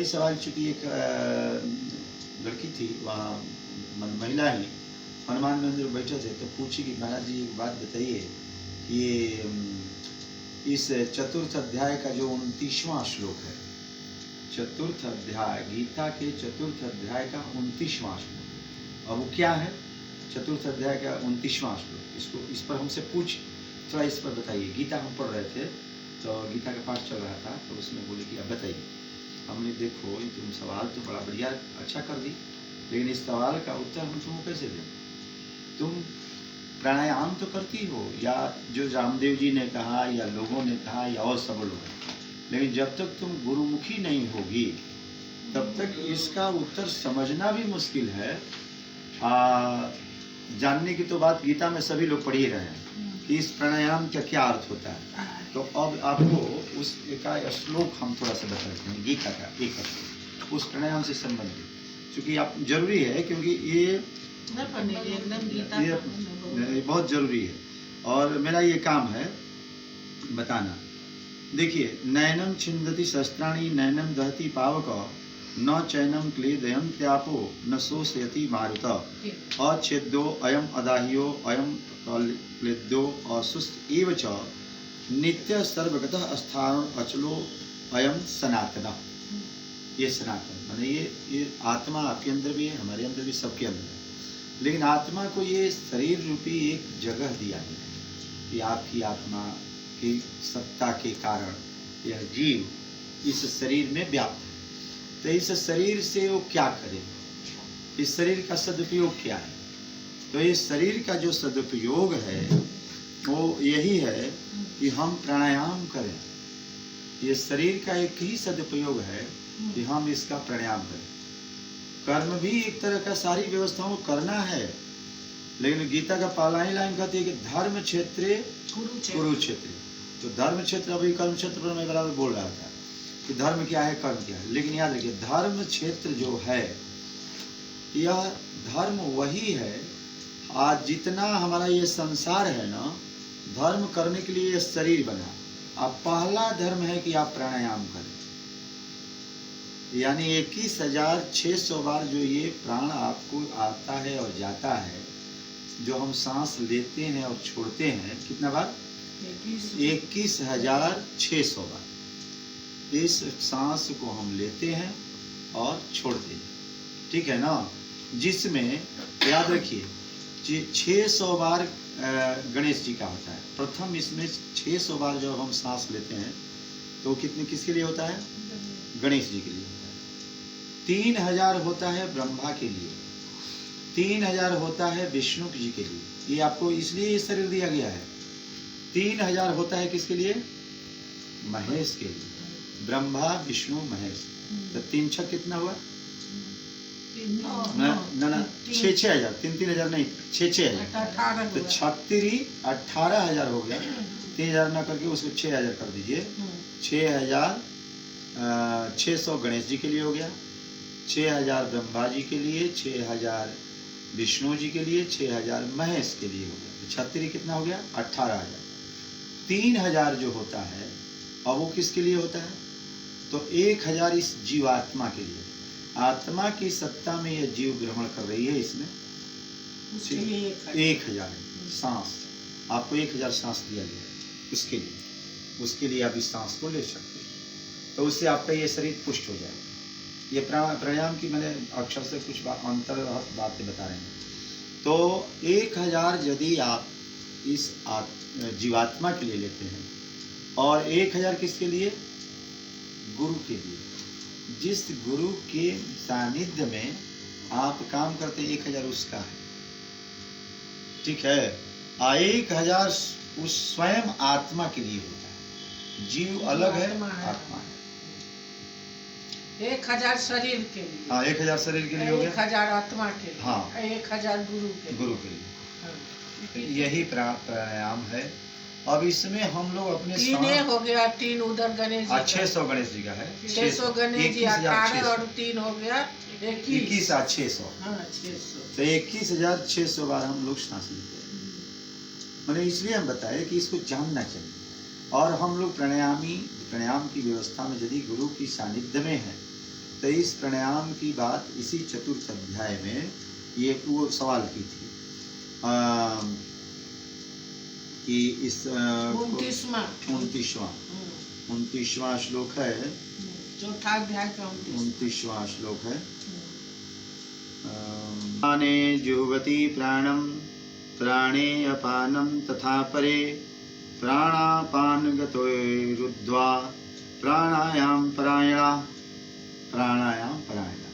वही सवाल, चूँकि एक लड़की थी वहाँ, महिला ही हनुमान मंदिर में बैठे थे, तो पूछी कि महाराज जी एक बात बताइए कि ये इस चतुर्थ अध्याय का जो 29वां श्लोक है, चतुर्थ अध्याय, गीता के चतुर्थ अध्याय का 29वां श्लोक, अब वो क्या है चतुर्थ अध्याय का 29वां श्लोक, इसको इस पर हमसे पूछ, थोड़ा इस पर बताइए। गीता हम पढ़ रहे थे, तो गीता का पाठ चल रहा था, तो उसमें बोले कि अब बताइए। हमने देखो ये तुम सवाल तो बड़ा बढ़िया अच्छा कर दी, लेकिन इस सवाल का उत्तर हम तुमको कैसे दें? तुम प्राणायाम तो करती हो, या जो रामदेव जी ने कहा, या लोगों ने कहा, या और सब लोग, लेकिन जब तक तुम गुरुमुखी नहीं होगी तब तक इसका उत्तर समझना भी मुश्किल है। जानने की तो बात गीता में सभी लोग पढ़ ही रहे हैं कि इस प्राणायाम का क्या अर्थ होता है। तो अब आपको उस का श्लोक हम थोड़ा सा बताते हैं, गीता का एक श्लोक उस प्राणायाम से संबंधित, क्योंकि आप जरूरी है, क्योंकि ये बहुत जरूरी है और मेरा ये काम है बताना। देखिए, नैनम छिंदति शस्त्राणि नैनम दहति पावक न चैनम क्लेदयम त्यापो न शोषयति मारुत अच्छेद्यो अयम अदाह्यो अयम क्लेद्यो अशुष्ट एव च नित्य सर्वगतः स्थान अचलो अयम सनातन। ये सनातन माने ये आत्मा आपके अंदर भी है, हमारे अंदर भी, सबके अंदर है, लेकिन आत्मा को ये शरीर रूपी एक जगह दिया गया है कि आपकी आत्मा की सत्ता के कारण यह जीव इस शरीर में व्याप्त है। तो इस शरीर से वो क्या करे, इस शरीर का सदुपयोग क्या है? तो इस शरीर का जो सदुपयोग है वो यही है कि हम प्राणायाम करें। ये शरीर का एक ही सदुपयोग है कि हम इसका प्राणायाम करें। कर्म भी एक तरह का सारी व्यवस्थाओं को करना है, लेकिन गीता का पहला ही लाइन कहती है कि धर्म क्षेत्रे कुरुक्षेत्र। तो धर्म क्षेत्र, अभी कर्म क्षेत्र पर मैं बराबर बोल रहा था कि धर्म क्या है, कर्म क्या है, लेकिन याद रखिए धर्म क्षेत्र जो है, यह धर्म वही है। आज जितना हमारा ये संसार है ना, धर्म करने के लिए ये शरीर बना। अब पहला धर्म है कि आप प्राणायाम करें, यानी 21,600 बार जो ये प्राण आपको आता है और जाता है, जो हम सांस लेते हैं और छोड़ते हैं, कितना बार? 21,600 बार इस सांस को हम लेते हैं और छोड़ते हैं, ठीक है ना? जिसमें याद रखिए 600 बार गणेश जी का होता है। प्रथम इसमें 600 बार जब हम सांस लेते हैं तो कितने, किसके लिए होता है? गणेश जी के लिए होता है। 3000 होता है ब्रह्मा के लिए, 3000 होता है विष्णु जी के लिए। ये आपको इसलिए ये शरीर दिया गया है। 3000 होता है किसके लिए? महेश के लिए, ब्रह्मा विष्णु महेश। तो 3 छक कितना हुआ? ना 6,000, 3,000 नहीं, 6,000। तो 18,000 हो गया। 3,000 ना करके उसको 6,000 कर दीजिए। 6,600 गणेश जी के लिए हो गया, 6,000 ब्रह्मा जी के लिए, 6,000 विष्णु जी के लिए, 6,000 महेश के लिए हो गया। तो 36 कितना हो गया? 18,000। 3,000 जो होता है, और वो किसके लिए होता है? तो 1,000 इस जीवात्मा के लिए। आत्मा की सत्ता में यह जीव भ्रमण कर रही है, इसमें 1,000 सांस, आपको 1,000 सांस दिया गया है उसके लिए आप इस सांस को ले सकते हैं। तो उससे आपका ये शरीर पुष्ट हो जाएगा। ये प्राणायाम की मैंने अक्षर से कुछ अंतर बातें बता रहे हैं। तो 1,000 यदि आप इस जीवात्मा के लिए लेते हैं, और 1,000 किसके लिए? गुरु के लिए। जिस गुरु के सानिध्य में आप काम करते हैं, 1,000 उसका है, ठीक है? 1,000 उस स्वयं आत्मा के लिए होता है। जीव अलग है, आत्मा है। 1,000 शरीर के लिए। हाँ, 1,000 शरीर के लिए हो गया, 1,000 आत्मा के लिए। हाँ, 1,000 गुरु के लिए। हाँ। यही प्राणायाम है। अब इसमें हम लोग अपने 3 हो गया, 3 उधर गणेश जी। 600 गणेश जी का है, 600 गणेश जी, 18 और 3 हो गया 21 और 600। हाँ, 600। तो 21,600 बार हम लोग सांस लेते हैं। मैंने इसलिए हम बताए कि इसको जानना चाहिए। और हम लोग प्राणायाम की व्यवस्था में यदि गुरु की सानिध्य में है 23 प्राणायाम की बात इसी चतुर्थ अध्याय में ये वो सवाल की थी कि इस 29वां श्लोक है, चौथा अध्याय का 29वां श्लोक है। प्राणे जुह्वति प्राणम प्राणे अपानम तथा परे प्राणापानगतोरुद्ध्वा प्राणायाम परायणा। प्राणायाम परायणा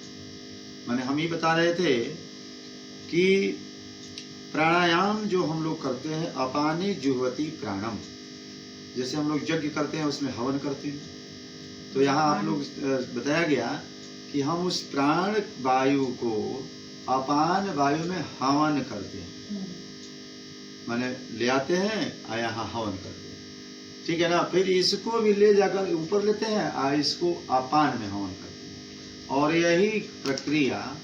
माने हम ये बता रहे थे कि प्राणायाम जो हम लोग करते हैं, अपाने जुह्वति प्राणम, जैसे हम लोग यज्ञ करते हैं उसमें हवन करते हैं, तो यहाँ आप लोग बताया गया कि हम उस प्राण वायु को अपान वायु में हवन करते हैं, माने ले आते हैं और यहाँ हवन करते हैं, ठीक है ना। फिर इसको भी ले जाकर ऊपर लेते हैं और इसको अपान में हवन करते हैं, और यही प्रक्रिया,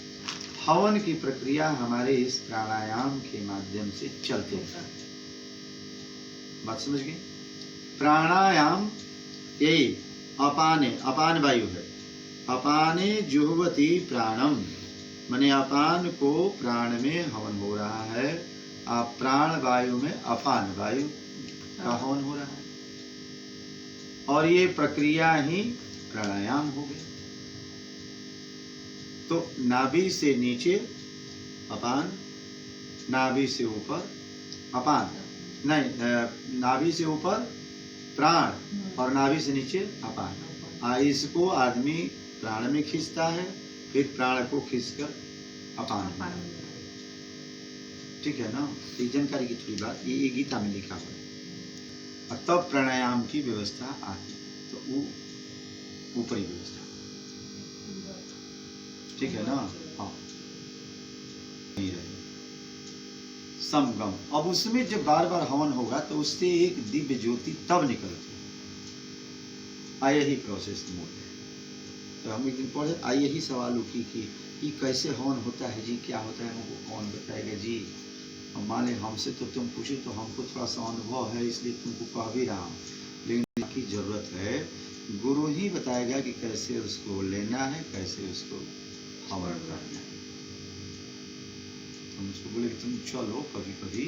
हवन की प्रक्रिया हमारे इस प्राणायाम के माध्यम से चलते हैं। बात समझ गए? प्राणायाम यही अपाने, अपान वायु है, अपाने जुह्वति प्राणम, माने अपान को प्राण में हवन हो रहा है, प्राण वायु में अपान वायु का हवन हो रहा है, और ये प्रक्रिया ही प्राणायाम हो गई। तो नाभि से नीचे अपान, नाभि से ऊपर अपान, नहीं, नाभि से ऊपर प्राण और नाभि से नीचे अपान। इसको आदमी प्राण में खींचता है, फिर प्राण को खींचकर अपान, ठीक है ना। ये जानकारी की थोड़ी बात, ये गीता में लिखा हुआ है, और तब प्राणायाम की व्यवस्था आती, तो वो ऊपरी व्यवस्था, ठीक है ना। हाँ, नहीं रहे समगम। अब उसमें जब बार बार हवन होगा तो उससे एक दिव्य ज्योति तब निकलती है। यही प्रोसेस मोड है। तो हम एक दिन पढ़े, यही सवाल उठी कि कैसे हवन होता है जी, क्या होता है, हमको कौन बताएगा जी। हम माने हमसे तो तुम पूछे तो हमको थोड़ा सा अनुभव है, इसलिए तुमको कह भी रहा हूँ, लेकिन की जरूरत है, गुरु ही बताएगा कि कैसे उसको लेना है, कैसे उसको हवन करना है। हम उसको बोले कि तुम चलो कभी कभी